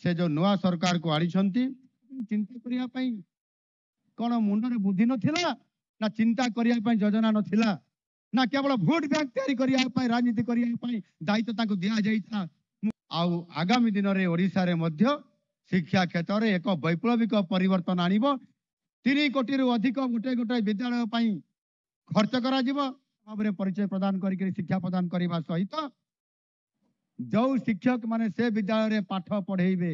से जो नुआ सरकार को आनी चिंता करने कौन मुंडे बुद्धि नथिला ना चिंता करने योजना नथिला ना केवल भोट बैंक तैयारी राजनीति करने दायित्व दि जाइथा। आगामी दिन में ओडिशा रे मध्य शिक्षा क्षेत्र में एक वैप्लविक परिवर्तन आनिब 3 कोटी रु अधिक गोटे गोटे विद्यालय खर्च कर परिचय प्रदान कर शिक्षा प्रदान करने सहित जो शिक्षक माने से विद्यालय रे पाठ पढ़ेबे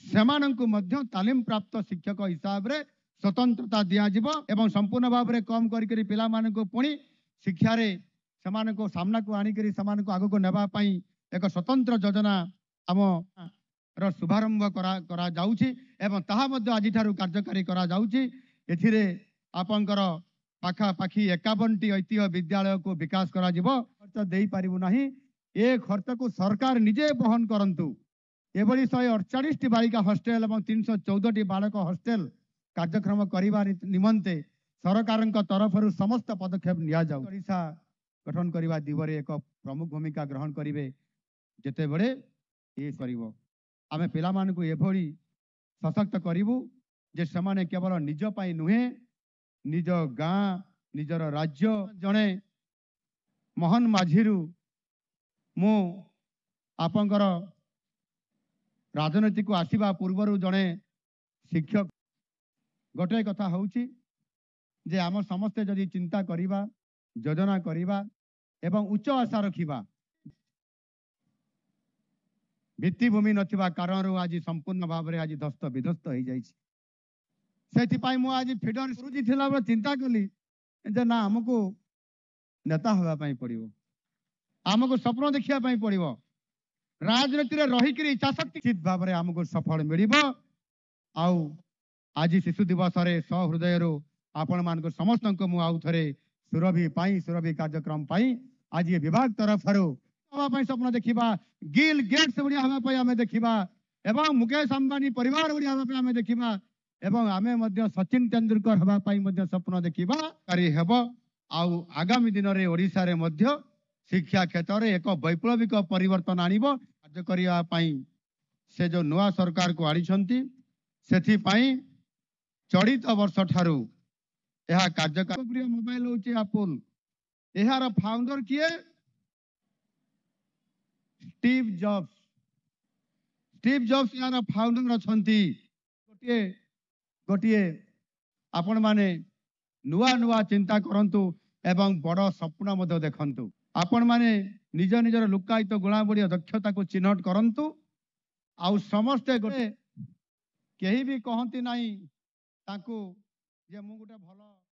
सेमानंकु मध्य तालीम प्राप्त शिक्षक हिसाब रे स्वतंत्रता दिया जिवो एवं संपूर्ण भाव रे कम करी पिला मानकु पुणी शिक्षा रे सेमानकु सामना को आनी करी सेमानकु आगु को नेबा पई एक स्वतंत्र योजना आम रो शुभारंभ करा जाउछि एवं ताहा मध्य आजि ठारू कार्यकारी करा जाउछि। एथिरे आपनकर पाखा पाखी 51टी ऐतिह्य विद्यालय को विकास करा जिवो खर्च देई पारिबु नाही ए खर्च को सरकार निजे बहन करंतु। एभली 148टी बालिका हॉस्टेल और 314टी बालक हॉस्टेल कार्यक्रम करने निमंते सरकार तरफ समस्त पदक्षेप निया जाऊ। ओडिशा गठन करने दिगरे एक प्रमुख भूमिका ग्रहण करेंगे जिते बड़े ये करिवो आमे पिला मानकु एभली सशक्त करिवु जे समाने केवल निज पाई नुहे निज गाँ निजर राज्य जड़े मोहन माझीरू मु आपंकर राजनीति को आसीबा पूर्वर जड़े शिक्षक गोटे कथा होउची जे आम समस्ते जदि चिंता करिबा योजना करिबा एवं उच्च आशा रखिबा भित्तिभूमि नथिबा कारण आज संपूर्ण भाव में आज ध्वस्त विध्वस्त हो जाइछि। सेथिपाई मु आज फिडर सुरुजी थिला बेले चिंता कली जे ना हमको नेता होगा पई पड़िबो आमको स्वप्न देखिया पई पड़िबो राजनीति रे रही करी इच्छाशक्ति निश्चित भाव में आमको सफल मिलिबो। आउ आज शिशु दिवस रे सहृदय आपण मान समस्त को मु आउ थरे सुरभि कार्यक्रम पाई आज ये विभाग तरफ स्वप्न देखा गिल गेट्स बढ़िया हाँपाई आम देखा एवं मुकेश अंबानी परिवार बढ़िया हाँपाई आम देखा एवं आम सचिन तेंदुलकर हाँपाई स्वप्न देखा आउ आगामी दिन में ओडिशा रे मध्य शिक्षा क्षेत्र में एक वैप्लविक परिवर्तन आनिब कार्य करने से जो नुआ सरकार को आनी चलित वर्ष ठारू यह कार्यक्रम मोबाइल होची एप्पल यार फाउंडर किए स्टीव जॉब्स यार फाउंडर अछंती गोटे गोटे आपण माने नुआ नुआ चिंता करंतु एवं बड़ स्वप्न मध्य देखंतु आपण माने निज निजर लुकायित गुणावली दक्षता को चिन्हट करंतु आउ समस्ते गोटे केही भी कहंती नाही ताकू जे मु गोटे भलो